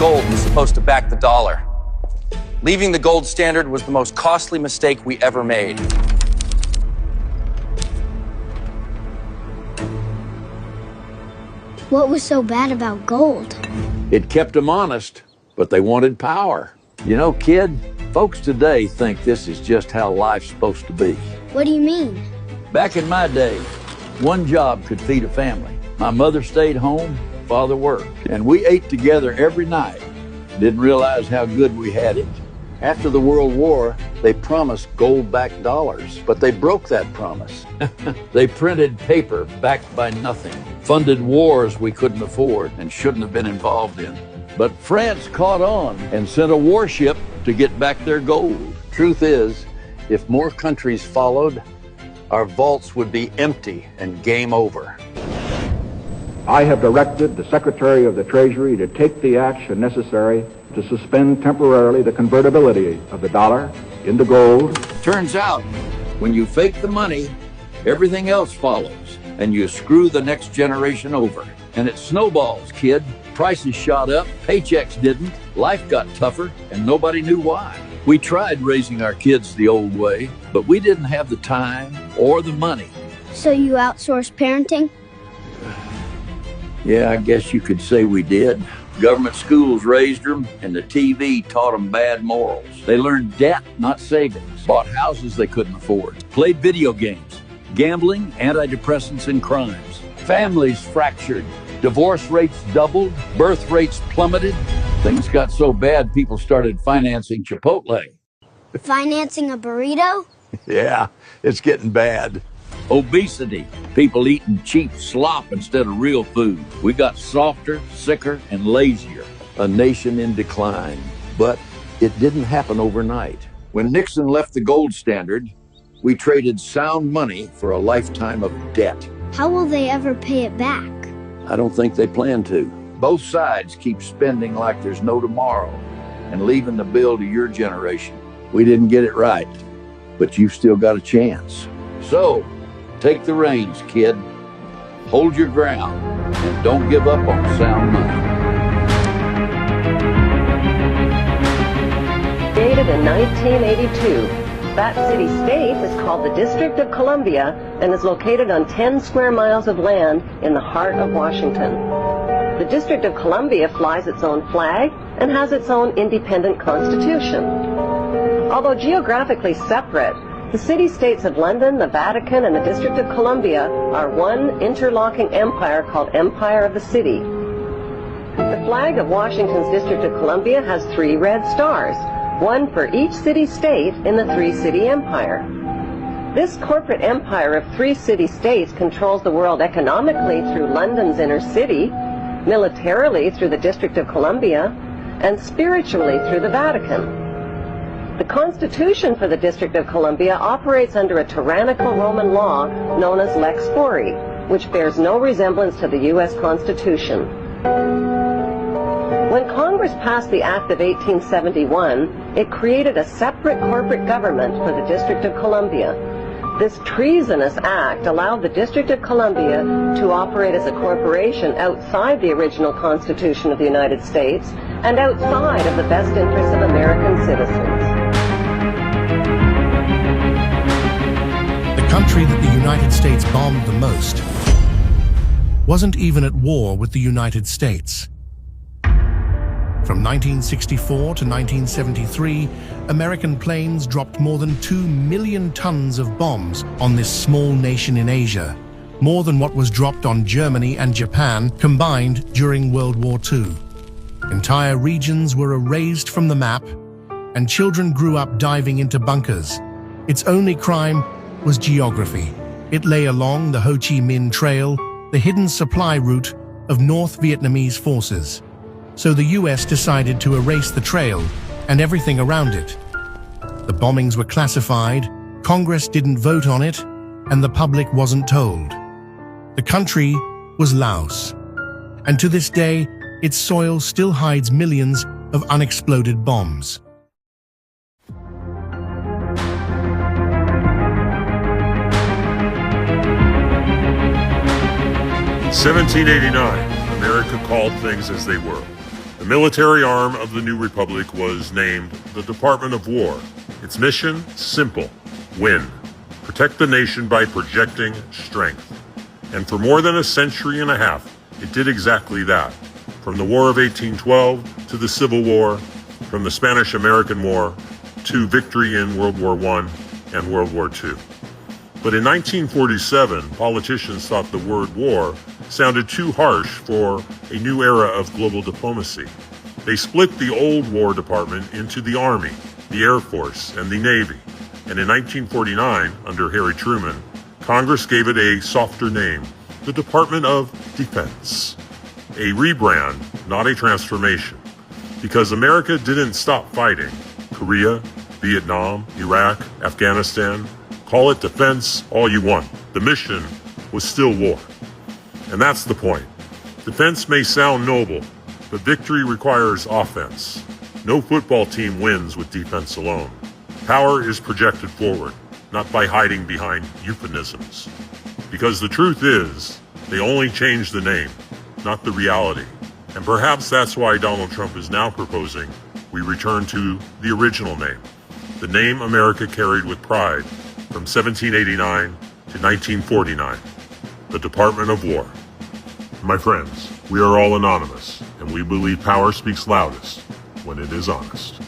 gold was supposed to back the dollar. Leaving the gold standard was the most costly mistake we ever made. What was so bad about gold? It kept them honest, but they wanted power. You know, kid, folks today think this is just how life's supposed to be. What do you mean? Back in my day, one job could feed a family. My mother stayed home, father worked, and we ate together every night. Didn't realize how good we had it. After the World War, they promised gold-backed dollars, but they broke that promise. They printed paper backed by nothing, funded wars we couldn't afford and shouldn't have been involved in. But France caught on and sent a warship to get back their gold. Truth is, if more countries followed, our vaults would be empty and game over. I have directed the Secretary of the Treasury to take the action necessary to suspend temporarily the convertibility of the dollar into gold. Turns out, when you fake the money, everything else follows, and you screw the next generation over. And it snowballs, kid. Prices shot up, paychecks didn't, life got tougher, and nobody knew why. We tried raising our kids the old way, but we didn't have the time or the money. So you outsourced parenting? Yeah, I guess you could say we did. Government schools raised them, and the TV taught them bad morals. They learned debt, not savings. Bought houses they couldn't afford. Played video games. Gambling, antidepressants, and crimes. Families fractured. Divorce rates doubled. Birth rates plummeted. Things got so bad, people started financing Chipotle. Financing a burrito? Yeah, it's getting bad. Obesity. People eating cheap slop instead of real food. We got softer, sicker, and lazier. A nation in decline. But it didn't happen overnight. When Nixon left the gold standard, we traded sound money for a lifetime of debt. How will they ever pay it back? I don't think they plan to. Both sides keep spending like there's no tomorrow and leaving the bill to your generation. We didn't get it right, but you've still got a chance. So, take the reins, kid. Hold your ground and don't give up on sound money. Created in 1982, that city-state is called the District of Columbia and is located on 10 square miles of land in the heart of Washington. The District of Columbia flies its own flag and has its own independent constitution. Although geographically separate, the city-states of London, the Vatican, and the District of Columbia are one interlocking empire called Empire of the City. The flag of Washington's District of Columbia has 3 red stars, one for each city-state in the 3-city empire. This corporate empire of 3 city-states controls the world economically through London's inner city, militarily through the District of Columbia, and spiritually through the Vatican. The Constitution for the District of Columbia operates under a tyrannical Roman law known as Lex Fori, which bears no resemblance to the U.S. Constitution. When Congress passed the Act of 1871, it created a separate corporate government for the District of Columbia. This treasonous act allowed the District of Columbia to operate as a corporation outside the original Constitution of the United States and outside of the best interests of American citizens. The country that the United States bombed the most wasn't even at war with the United States. From 1964 to 1973, American planes dropped more than 2 million tons of bombs on this small nation in Asia, more than what was dropped on Germany and Japan combined during World War II. Entire regions were erased from the map, and children grew up diving into bunkers. Its only crime was geography. It lay along the Ho Chi Minh Trail, the hidden supply route of North Vietnamese forces. So the US decided to erase the trail and everything around it. The bombings were classified, Congress didn't vote on it, and the public wasn't told. The country was Laos, and to this day, its soil still hides millions of unexploded bombs. In 1789, America called things as they were. The military arm of the new republic was named the Department of War. Its mission, simple: win. Protect the nation by projecting strength. And for more than a century and a half, it did exactly that. From the War of 1812 to the Civil War, from the Spanish-American War to victory in World War I and World War II. But in 1947, politicians thought the word war sounded too harsh for a new era of global diplomacy. They split the old War Department into the Army, the Air Force, and the Navy. And in 1949, under Harry Truman, Congress gave it a softer name, the Department of Defense. A rebrand, not a transformation. Because America didn't stop fighting. Korea, Vietnam, Iraq, Afghanistan, call it defense all you want. The mission was still war. And that's the point. Defense may sound noble, but victory requires offense. No football team wins with defense alone. Power is projected forward, not by hiding behind euphemisms. Because the truth is, they only changed the name, not the reality. And perhaps that's why Donald Trump is now proposing we return to the original name, the name America carried with pride from 1789 to 1949, the Department of War. My friends, we are all anonymous, and we believe power speaks loudest when it is honest.